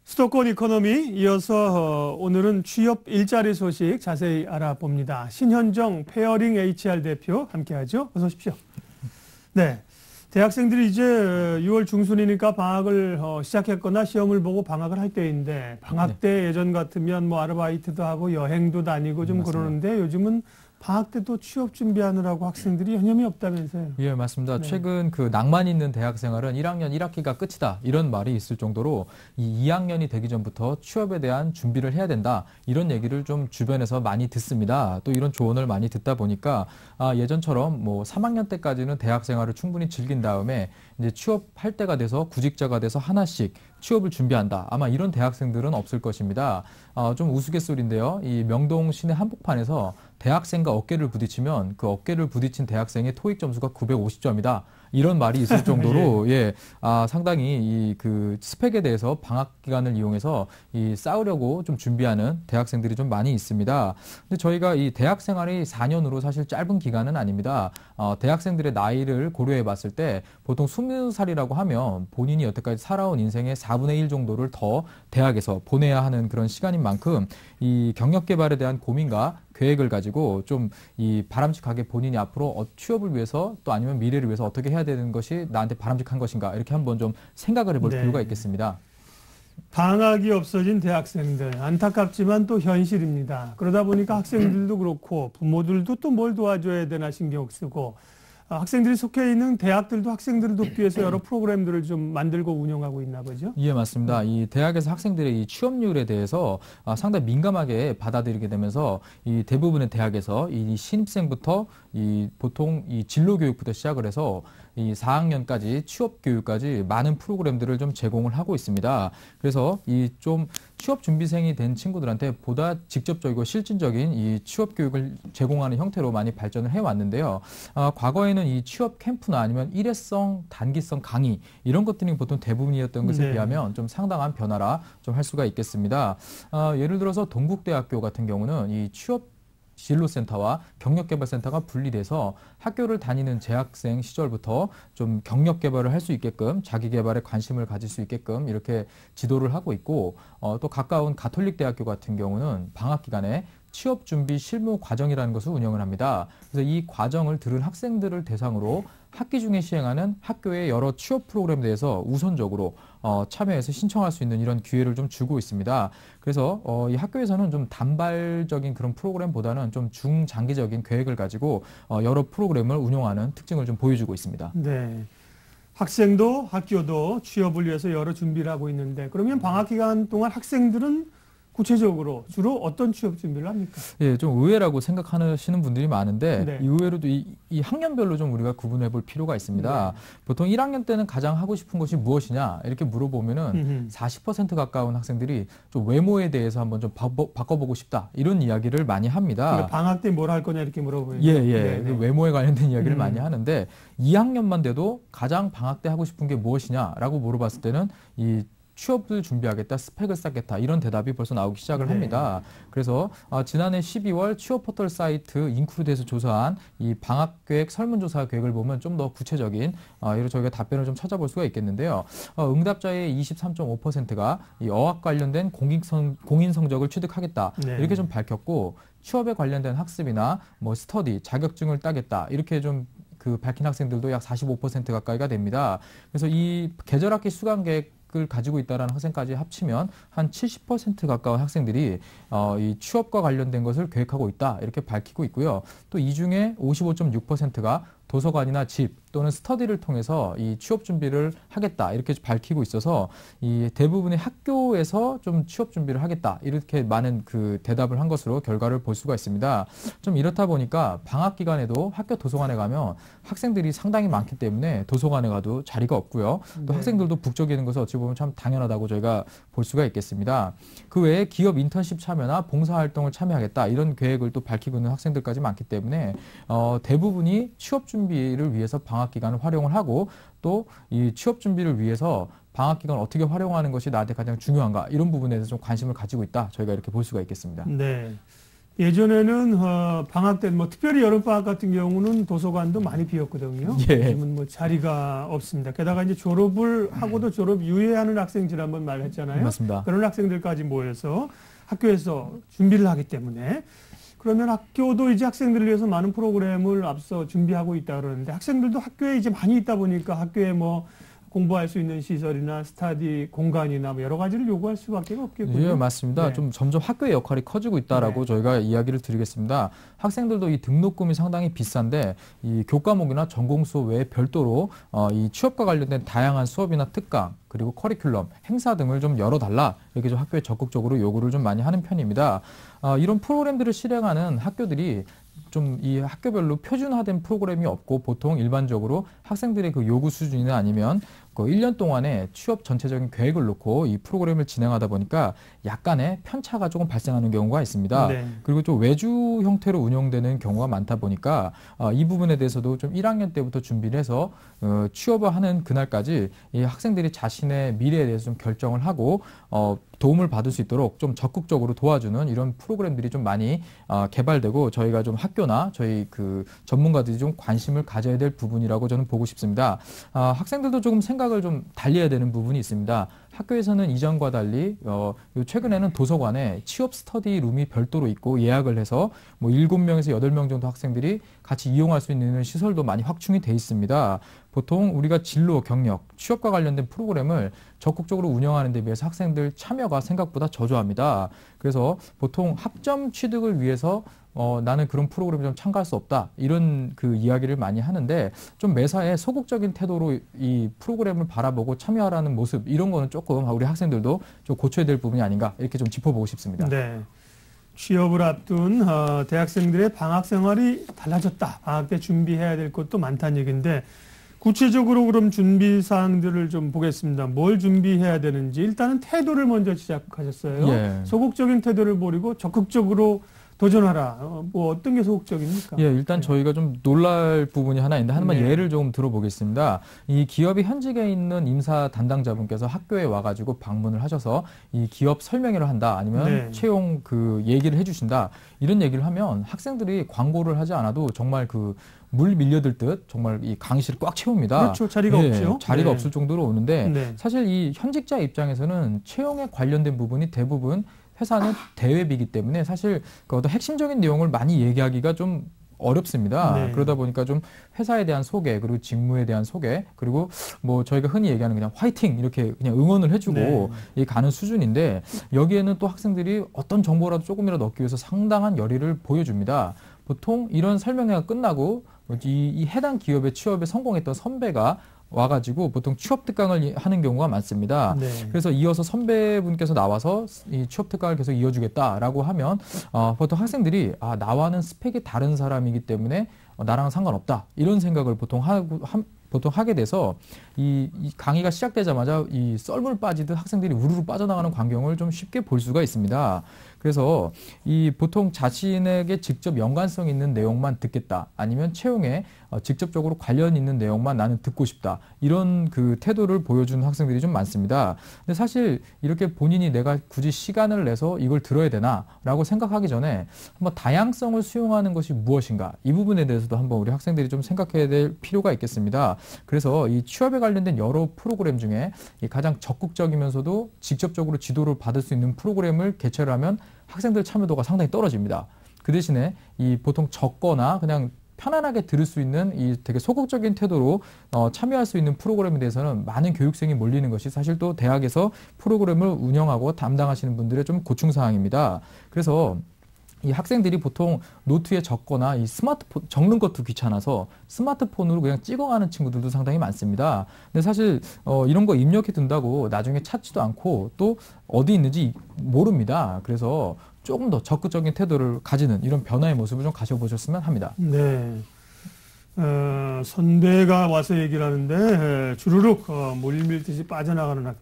수도권 이코노미 이어서 오늘은 취업 일자리 소식 자세히 알아봅니다. 신현정 페어링 HR 대표 함께하죠. 어서 오십시오. 네, 대학생들이 이제 6월 중순이니까 방학을 시작했거나 시험을 보고 방학을 할 때인데 방학 때 예전 같으면 뭐 아르바이트도 하고 여행도 다니고 좀 맞습니다. 그러는데 요즘은 방학 때도 취업 준비하느라고 학생들이 여념이 없다면서요. 예, 맞습니다. 네. 최근 그 낭만 있는 대학 생활은 1학년 1학기가 끝이다. 이런 말이 있을 정도로 이 2학년이 되기 전부터 취업에 대한 준비를 해야 된다. 이런 얘기를 좀 주변에서 많이 듣습니다. 또 이런 조언을 많이 듣다 보니까 예전처럼 뭐 3학년 때까지는 대학 생활을 충분히 즐긴 다음에 이제 취업할 때가 돼서 구직자가 돼서 하나씩 취업을 준비한다. 아마 이런 대학생들은 없을 것입니다. 좀 우스갯소리인데요. 이 명동 시내 한복판에서 대학생과 어깨를 부딪히면 그 어깨를 부딪힌 대학생의 토익 점수가 950점이다. 이런 말이 있을 정도로 상당히 이 그 스펙에 대해서 방학 기간을 이용해서 이 싸우려고 좀 준비하는 대학생들이 좀 많이 있습니다. 근데 저희가 이 대학 생활이 4년으로 사실 짧은 기간은 아닙니다. 대학생들의 나이를 고려해 봤을 때 보통 20살이라고 하면 본인이 여태까지 살아온 인생의 4분의 1 정도를 더 대학에서 보내야 하는 그런 시간인 만큼 이 경력 개발에 대한 고민과 계획을 가지고 좀 이 바람직하게 본인이 앞으로 취업을 위해서 또 아니면 미래를 위해서 어떻게 해야 되는 것이 나한테 바람직한 것인가 이렇게 한번 좀 생각을 해볼 필요가 있겠습니다. 방학이 없어진 대학생들 안타깝지만 또 현실입니다. 그러다 보니까 학생들도 그렇고 부모들도 또 뭘 도와줘야 되나 신경 쓰고 학생들이 속해 있는 대학들도 학생들을 돕기 위해서 여러 프로그램들을 좀 만들고 운영하고 있나 보죠? 예, 맞습니다. 이 대학에서 학생들의 이 취업률에 대해서 상당히 민감하게 받아들이게 되면서 이 대부분의 대학에서 이 신입생부터 이 보통 이 진로 교육부터 시작을 해서 이 4학년까지 취업 교육까지 많은 프로그램들을 좀 제공을 하고 있습니다. 그래서 이 좀 취업 준비생이 된 친구들한테 보다 직접적이고 실질적인 이 취업 교육을 제공하는 형태로 많이 발전을 해 왔는데요. 과거에는 이 취업 캠프나 아니면 일회성, 단기성 강의 이런 것들이 보통 대부분이었던 것에 비하면 좀 상당한 변화라 좀 할 수가 있겠습니다. 예를 들어서 동국대학교 같은 경우는 이 취업 진로센터와 경력개발센터가 분리돼서 학교를 다니는 재학생 시절부터 좀 경력개발을 할 수 있게끔 자기개발에 관심을 가질 수 있게끔 이렇게 지도를 하고 있고 또 가까운 가톨릭대학교 같은 경우는 방학 기간에 취업준비 실무 과정이라는 것을 운영을 합니다. 그래서 이 과정을 들은 학생들을 대상으로 학기 중에 시행하는 학교의 여러 취업 프로그램에 대해서 우선적으로 참여해서 신청할 수 있는 이런 기회를 좀 주고 있습니다. 그래서 이 학교에서는 좀 단발적인 그런 프로그램보다는 좀 중장기적인 계획을 가지고 여러 프로그램을 운영하는 특징을 좀 보여주고 있습니다. 네. 학생도 학교도 취업을 위해서 여러 준비를 하고 있는데 그러면 방학 기간 동안 학생들은 구체적으로 주로 어떤 취업 준비를 합니까? 예, 좀 의외라고 생각하시는 분들이 많은데 의외로도 이 학년별로 좀 우리가 구분해 볼 필요가 있습니다. 보통 1학년 때는 가장 하고 싶은 것이 무엇이냐 이렇게 물어보면은 40% 가까운 학생들이 좀 외모에 대해서 한번 좀 바꿔보고 싶다 이런 이야기를 많이 합니다. 그러니까 방학 때 뭘 할 거냐 이렇게 물어보면 그 외모에 관련된 이야기를 많이 하는데 2학년만 돼도 가장 방학 때 하고 싶은 게 무엇이냐라고 물어봤을 때는 이 취업을 준비하겠다, 스펙을 쌓겠다 이런 대답이 벌써 나오기 시작을 합니다. 그래서 지난해 12월 취업 포털 사이트 인크루드에서 조사한 이 방학 계획 설문조사 계획을 보면 좀 더 구체적인 이런 저희가 답변을 좀 찾아볼 수가 있겠는데요. 응답자의 23.5%가 이 어학 관련된 공인 성적을 취득하겠다 이렇게 좀 밝혔고 취업에 관련된 학습이나 뭐 스터디, 자격증을 따겠다 이렇게 좀 밝힌 학생들도 약 45% 가까이가 됩니다. 그래서 이 계절학기 수강 계획을 가지고 있다는 학생까지 합치면 한 70% 가까운 학생들이 이 취업과 관련된 것을 계획하고 있다 이렇게 밝히고 있고요. 또 이 중에 55.6%가 도서관이나 집 또는 스터디를 통해서 이 취업 준비를 하겠다 이렇게 밝히고 있어서 이 대부분의 학교에서 좀 취업 준비를 하겠다 이렇게 많은 그 대답을 한 것으로 결과를 볼 수가 있습니다. 좀 이렇다 보니까 방학 기간에도 학교 도서관에 가면 학생들이 상당히 많기 때문에 도서관에 가도 자리가 없고요. 또 학생들도 북적이는 것을 어찌 보면 참 당연하다고 저희가 볼 수가 있겠습니다. 그 외에 기업 인턴십 참여나 봉사활동을 참여하겠다 이런 계획을 또 밝히고 있는 학생들까지 많기 때문에 대부분이 취업 준비를 위해서 방학 기간을 활용을 하고 또 이 취업 준비를 위해서 방학 기간을 어떻게 활용하는 것이 나한테 가장 중요한가 이런 부분에 대해서 좀 관심을 가지고 있다. 저희가 이렇게 볼 수가 있겠습니다. 네. 예전에는 방학 때 뭐 특별히 여름방학 같은 경우는 도서관도 많이 비었거든요. 예. 요즘은 뭐 자리가 없습니다. 게다가 이제 졸업을 하고도 졸업 유예하는 학생들 한번 말했잖아요. 맞습니다. 그런 학생들까지 모여서 학교에서 준비를 하기 때문에 그러면 학교도 이제 학생들을 위해서 많은 프로그램을 앞서 준비하고 있다 그러는데 학생들도 학교에 이제 많이 있다 보니까 학교에 뭐 공부할 수 있는 시설이나 스터디 공간이나 뭐 여러 가지를 요구할 수밖에 없겠군요. 예, 맞습니다. 네. 좀 점점 학교의 역할이 커지고 있다라고 네. 저희가 이야기를 드리겠습니다. 학생들도 이 등록금이 상당히 비싼데 이 교과목이나 전공 수업 외에 별도로 이 취업과 관련된 다양한 수업이나 특강 그리고 커리큘럼, 행사 등을 좀 열어달라 이렇게 좀 학교에 적극적으로 요구를 좀 많이 하는 편입니다. 이런 프로그램들을 실행하는 학교들이 좀 이 학교별로 표준화된 프로그램이 없고 보통 일반적으로 학생들의 그 요구 수준이나 아니면 그 1년 동안의 취업 전체적인 계획을 놓고 이 프로그램을 진행하다 보니까 약간의 편차가 조금 발생하는 경우가 있습니다. 네. 그리고 좀 외주 형태로 운영되는 경우가 많다 보니까 이 부분에 대해서도 좀 1학년 때부터 준비를 해서 취업을 하는 그날까지 이 학생들이 자신의 미래에 대해서 좀 결정을 하고 도움을 받을 수 있도록 좀 적극적으로 도와주는 이런 프로그램들이 좀 많이 개발되고 저희가 좀 학교나 저희 그 전문가들이 좀 관심을 가져야 될 부분이라고 저는 보고 싶습니다. 학생들도 조금 생각을 좀 달리해야 되는 부분이 있습니다. 학교에서는 이전과 달리 최근에는 도서관에 취업 스터디 룸이 별도로 있고 예약을 해서 뭐 7명에서 8명 정도 학생들이 같이 이용할 수 있는 시설도 많이 확충이 돼 있습니다. 보통 우리가 진로, 경력, 취업과 관련된 프로그램을 적극적으로 운영하는 데 비해서 학생들 참여가 생각보다 저조합니다. 그래서 보통 학점 취득을 위해서 나는 그런 프로그램에 좀 참가할 수 없다. 이런 그 이야기를 많이 하는데 좀 매사에 소극적인 태도로 이 프로그램을 바라보고 참여하라는 모습 이런 거는 조금 우리 학생들도 좀 고쳐야 될 부분이 아닌가 이렇게 좀 짚어보고 싶습니다. 네. 취업을 앞둔 대학생들의 방학 생활이 달라졌다. 방학 때 준비해야 될 것도 많다는 얘기인데 구체적으로 그럼 준비 사항들을 좀 보겠습니다. 뭘 준비해야 되는지 일단은 태도를 먼저 시작하셨어요. 예. 소극적인 태도를 버리고 적극적으로 도전하라. 뭐 어떤 게 소극적입니까? 예, 일단 저희가 좀 놀랄 부분이 하나 있는데 하나만 네. 예를 좀 들어보겠습니다. 이 기업이 현직에 있는 임사 담당자분께서 학교에 와가지고 방문을 하셔서 이 기업 설명회를 한다 아니면 네. 채용 그 얘기를 해주신다 이런 얘기를 하면 학생들이 광고를 하지 않아도 정말 그 물 밀려들 듯 정말 이 강의실을 꽉 채웁니다. 그렇죠. 자리가 예, 없죠. 자리가 네. 없을 정도로 오는데 네. 사실 이 현직자 입장에서는 채용에 관련된 부분이 대부분 회사는 대외비이기 때문에 사실 그 어떤 핵심적인 내용을 많이 얘기하기가 좀 어렵습니다. 네. 그러다 보니까 좀 회사에 대한 소개 그리고 직무에 대한 소개 그리고 뭐 저희가 흔히 얘기하는 그냥 화이팅 이렇게 그냥 응원을 해주고 네. 이 가는 수준인데 여기에는 또 학생들이 어떤 정보라도 조금이라도 얻기 위해서 상당한 열의를 보여줍니다. 보통 이런 설명회가 끝나고 이 해당 기업의 취업에 성공했던 선배가 와가지고 보통 취업 특강을 하는 경우가 많습니다. 네. 그래서 이어서 선배분께서 나와서 이 취업 특강을 계속 이어주겠다라고 하면 보통 학생들이 나와는 스펙이 다른 사람이기 때문에 나랑은 상관없다 이런 생각을 보통 하게 돼서 이 강의가 시작되자마자 이 썰물 빠지듯 학생들이 우르르 빠져나가는 광경을 좀 쉽게 볼 수가 있습니다. 그래서 이 보통 자신에게 직접 연관성 있는 내용만 듣겠다 아니면 채용에 직접적으로 관련 있는 내용만 나는 듣고 싶다 이런 그 태도를 보여주는 학생들이 좀 많습니다. 근데 사실 이렇게 본인이 내가 굳이 시간을 내서 이걸 들어야 되나라고 생각하기 전에 한번 다양성을 수용하는 것이 무엇인가 이 부분에 대해서도 한번 우리 학생들이 좀 생각해야 될 필요가 있겠습니다. 그래서 이 취업에 관련된 여러 프로그램 중에 이 가장 적극적이면서도 직접적으로 지도를 받을 수 있는 프로그램을 개최를 하면 학생들 참여도가 상당히 떨어집니다. 그 대신에 이 보통 적거나 그냥 편안하게 들을 수 있는 이 되게 소극적인 태도로 참여할 수 있는 프로그램에 대해서는 많은 교육생이 몰리는 것이 사실 또 대학에서 프로그램을 운영하고 담당하시는 분들의 좀 고충사항입니다. 그래서 이 학생들이 보통 노트에 적거나 이 스마트폰 적는 것도 귀찮아서 스마트폰으로 그냥 찍어가는 친구들도 상당히 많습니다. 근데 사실 이런 거 입력해 둔다고 나중에 찾지도 않고 또 어디 있는지 모릅니다. 그래서 조금 더 적극적인 태도를 가지는 이런 변화의 모습을 좀 가져보셨으면 합니다. 네. 선배가 와서 얘기를 하는데 주르륵 물밀듯이 빠져나가는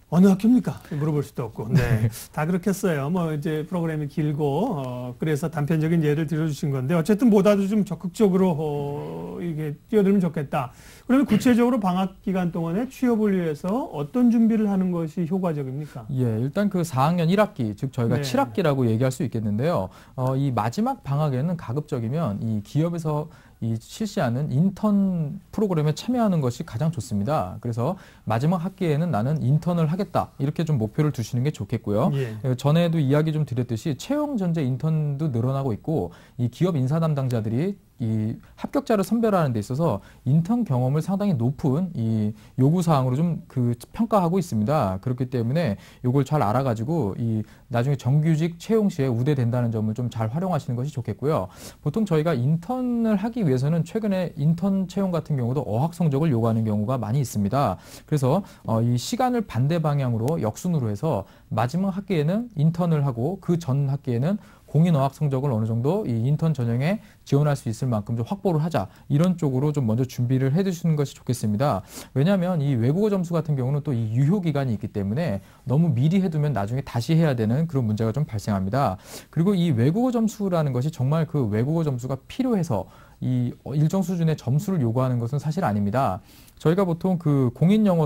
어느 학교입니까? 물어볼 수도 없고. 네. 다 그렇겠어요. 뭐 이제 프로그램이 길고, 그래서 단편적인 예를 들어주신 건데, 어쨌든 보다도 좀 적극적으로, 이게 뛰어들면 좋겠다. 그러면 구체적으로 방학 기간 동안에 취업을 위해서 어떤 준비를 하는 것이 효과적입니까? 예, 일단 그 4학년 1학기, 즉 저희가 네. 7학기라고 얘기할 수 있겠는데요. 이 마지막 방학에는 가급적이면 이 기업에서 이 실시하는 인턴 프로그램에 참여하는 것이 가장 좋습니다. 그래서 마지막 학기에는 나는 인턴을 하겠다. 이렇게 좀 목표를 두시는 게 좋겠고요. 예. 전에도 이야기 좀 드렸듯이 채용 전제 인턴도 늘어나고 있고 이 기업 인사 담당자들이 이 합격자를 선별하는 데 있어서 인턴 경험을 상당히 높은 이 요구 사항으로 좀 그 평가하고 있습니다. 그렇기 때문에 요걸 잘 알아가지고 이 나중에 정규직 채용 시에 우대된다는 점을 좀 잘 활용하시는 것이 좋겠고요. 보통 저희가 인턴을 하기 위해서는 최근에 인턴 채용 같은 경우도 어학 성적을 요구하는 경우가 많이 있습니다. 그래서 이 시간을 반대 방향으로 역순으로 해서 마지막 학기에는 인턴을 하고 그 전 학기에는 공인어학 성적을 어느 정도 이 인턴 전형에 지원할 수 있을 만큼 좀 확보를 하자. 이런 쪽으로 좀 먼저 준비를 해 두시는 것이 좋겠습니다. 왜냐하면 이 외국어 점수 같은 경우는 또 이 유효 기간이 있기 때문에 너무 미리 해두면 나중에 다시 해야 되는 그런 문제가 좀 발생합니다. 그리고 이 외국어 점수라는 것이 정말 그 외국어 점수가 필요해서 이 일정 수준의 점수를 요구하는 것은 사실 아닙니다. 저희가 보통 그 공인영어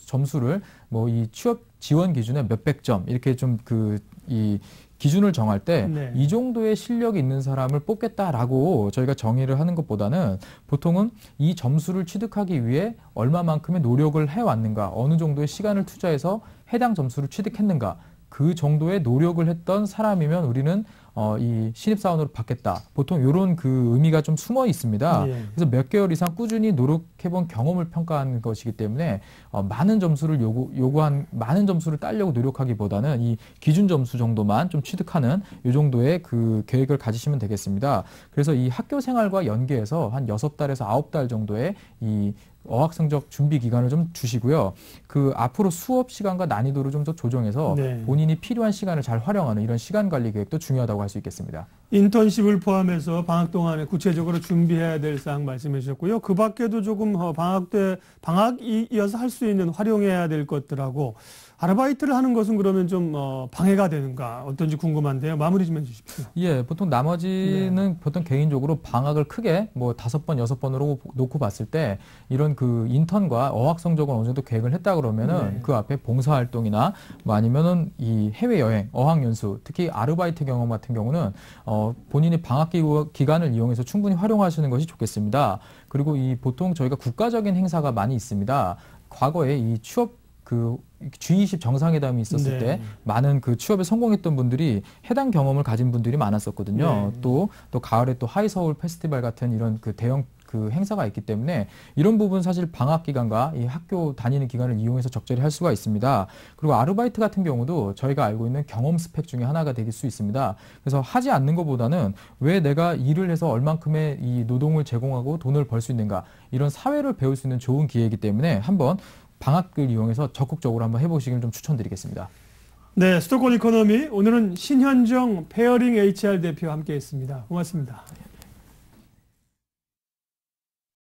점수를 뭐 이 취업 지원 기준에 몇백 점 이렇게 좀 이 기준을 정할 때 이 정도의 실력이 있는 사람을 뽑겠다라고 저희가 정의를 하는 것보다는 보통은 이 점수를 취득하기 위해 얼마만큼의 노력을 해왔는가, 어느 정도의 시간을 투자해서 해당 점수를 취득했는가, 그 정도의 노력을 했던 사람이면 우리는 이 신입사원으로 받겠다. 보통 이런 그 의미가 좀 숨어 있습니다. 예. 그래서 몇 개월 이상 꾸준히 노력해본 경험을 평가하는 것이기 때문에 많은 점수를 많은 점수를 따려고 노력하기보다는 이 기준 점수 정도만 좀 취득하는 이 정도의 그 계획을 가지시면 되겠습니다. 그래서 이 학교 생활과 연계해서 한 6달에서 9달 정도의 이 어학 성적 준비 기간을 좀 주시고요. 그 앞으로 수업 시간과 난이도를 좀 더 조정해서 본인이 필요한 시간을 잘 활용하는 이런 시간 관리 계획도 중요하다고 할 수 있겠습니다. 인턴십을 포함해서 방학 동안에 구체적으로 준비해야 될 사항 말씀해 주셨고요. 그 밖에도 조금 방학이어서 할 수 있는 활용해야 될 것들하고 아르바이트를 하는 것은 그러면 좀 방해가 되는가 어떤지 궁금한데요. 마무리 좀 해주십시오. 예, 보통 나머지는 보통 개인적으로 방학을 크게 뭐 5번, 6번으로 놓고 봤을 때 이런 그 인턴과 어학 성적을 어느 정도 계획을 했다 그러면은 그 앞에 봉사활동이나 뭐 아니면은 이 해외여행, 어학연수, 특히 아르바이트 경험 같은 경우는 본인이 방학 기간을 이용해서 충분히 활용하시는 것이 좋겠습니다. 그리고 이 보통 저희가 국가적인 행사가 많이 있습니다. 과거에 이 취업 그 G20 정상회담이 있었을 때 많은 그 취업에 성공했던 분들이 해당 경험을 가진 분들이 많았었거든요. 또 가을에 또 하이서울 페스티벌 같은 이런 그 대형 그 행사가 있기 때문에 이런 부분 사실 방학 기간과 이 학교 다니는 기간을 이용해서 적절히 할 수가 있습니다. 그리고 아르바이트 같은 경우도 저희가 알고 있는 경험 스펙 중에 하나가 될 수 있습니다. 그래서 하지 않는 것보다는 왜 내가 일을 해서 얼만큼의 이 노동을 제공하고 돈을 벌 수 있는가, 이런 사회를 배울 수 있는 좋은 기회이기 때문에 한번 방학을 이용해서 적극적으로 한번 해보시길 좀 추천드리겠습니다. 네, 수도권 이코노미 오늘은 신현정 페어링 HR 대표와 함께했습니다. 고맙습니다.